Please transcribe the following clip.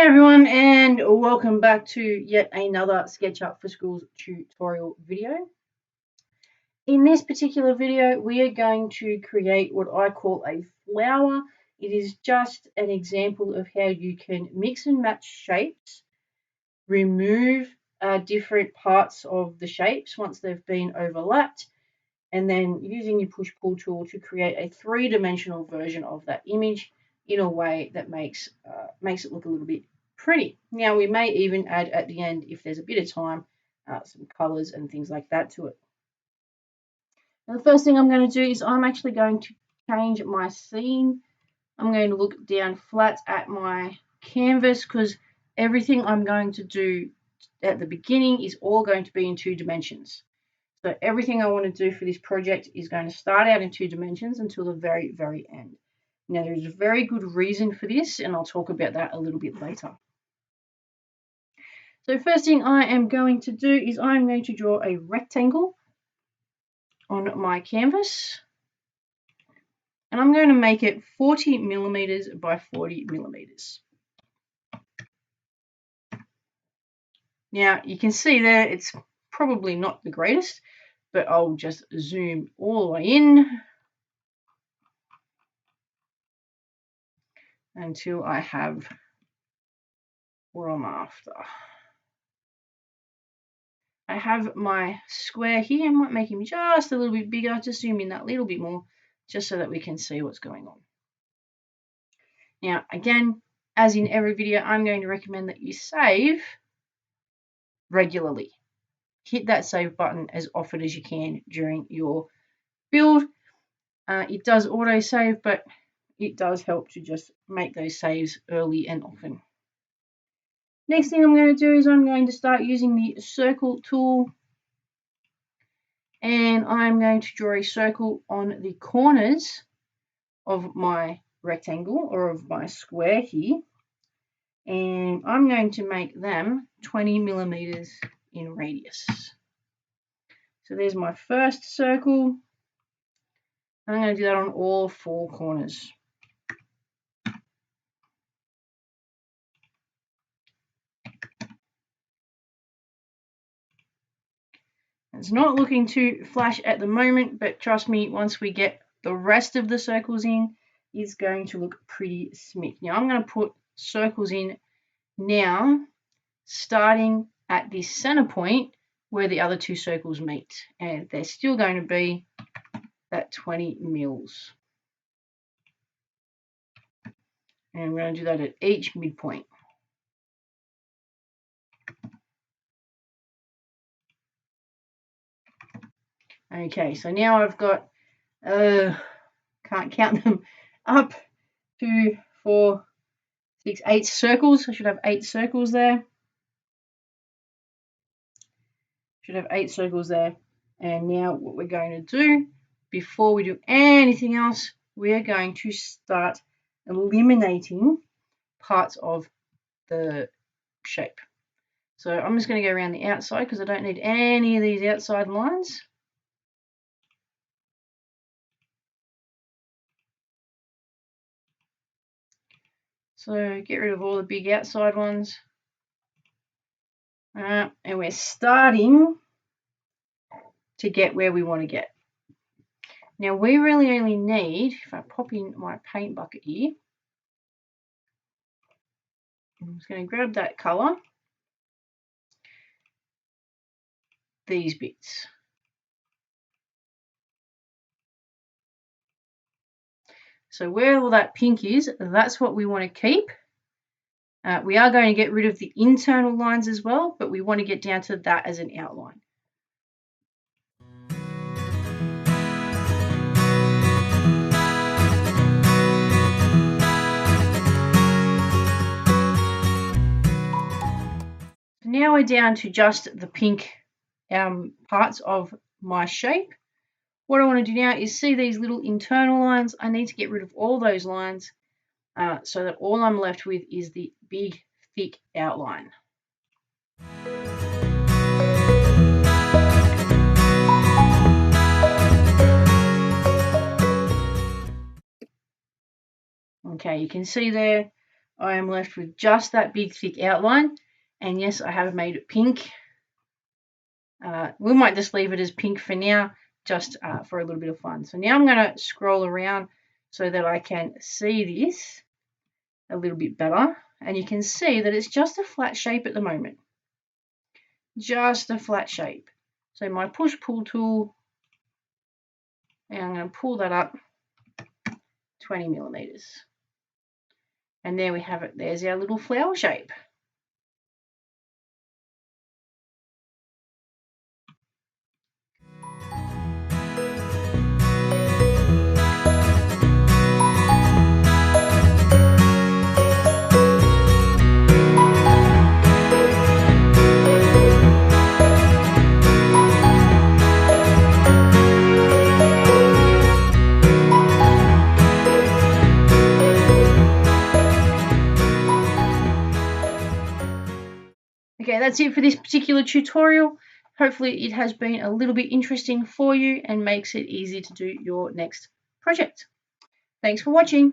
everyone, and welcome back to yet another SketchUp for Schools tutorial video. In this particular video, we are going to create what I call a flower. It is just an example of how you can mix and match shapes, remove different parts of the shapes once they've been overlapped, and then using your push-pull tool to create a three-dimensional version of that image in a way that makes it look a little bit pretty. Now we may even add at the end, if there's a bit of time, some colors and things like that to it. Now the first thing I'm going to do is I'm actually going to change my scene. I'm going to look down flat at my canvas because everything I'm going to do at the beginning is all going to be in 2 dimensions. So everything I want to do for this project is going to start out in 2 dimensions until the very, very end. Now there is a very good reason for this, and I'll talk about that a little bit later. So first thing I am going to do is I'm going to draw a rectangle on my canvas, and I'm going to make it 40 millimeters by 40 millimeters. Now you can see there it's probably not the greatest, but I'll just zoom all the way in until I have what I'm after. I have my square here. I might make him just a little bit bigger, just zoom in that little bit more, just so that we can see what's going on. Now, again, as in every video, I'm going to recommend that you save regularly. Hit that save button as often as you can during your build. It does auto-save, but it does help to just make those saves early and often. Next thing I'm going to do is I'm going to start using the circle tool, and I'm going to draw a circle on the corners of my rectangle or of my square here, and I'm going to make them 20 millimeters in radius. So there's my first circle. I'm going to do that on all 4 corners. It's not looking too flash at the moment, but trust me, once we get the rest of the circles in, it's going to look pretty smick. Now I'm going to put circles in now, starting at this center point where the other 2 circles meet, and they're still going to be at 20 mils. And we're going to do that at each midpoint. Okay, so now I've got, can't count them, up 2, 4, 6, 8 circles. I should have 8 circles there. And now what we're going to do, before we do anything else, we're going to start eliminating parts of the shape. So I'm just going to go around the outside because I don't need any of these outside lines. So get rid of all the big outside ones. And we're starting to get where we want to get. Now we really only need, if I pop in my paint bucket here, I'm just going to grab that color, these bits. So where all that pink is, that's what we want to keep. We are going to get rid of the internal lines as well, but we want to get down to that as an outline. Now we're down to just the pink parts of my shape. What I want to do now is see these little internal lines. I need to get rid of all those lines so that all I'm left with is the big, thick outline. Okay, you can see there I am left with just that big thick outline. And yes, I have made it pink. We might just leave it as pink for now, just for a little bit of fun. So now I'm going to scroll around so that I can see this a little bit better. And you can see that it's just a flat shape at the moment. Just a flat shape. So my push-pull tool, and I'm going to pull that up 20 millimeters. And there we have it. There's our little flower shape. Okay, that's it for this particular tutorial. Hopefully it has been a little bit interesting for you and makes it easy to do your next project. Thanks for watching.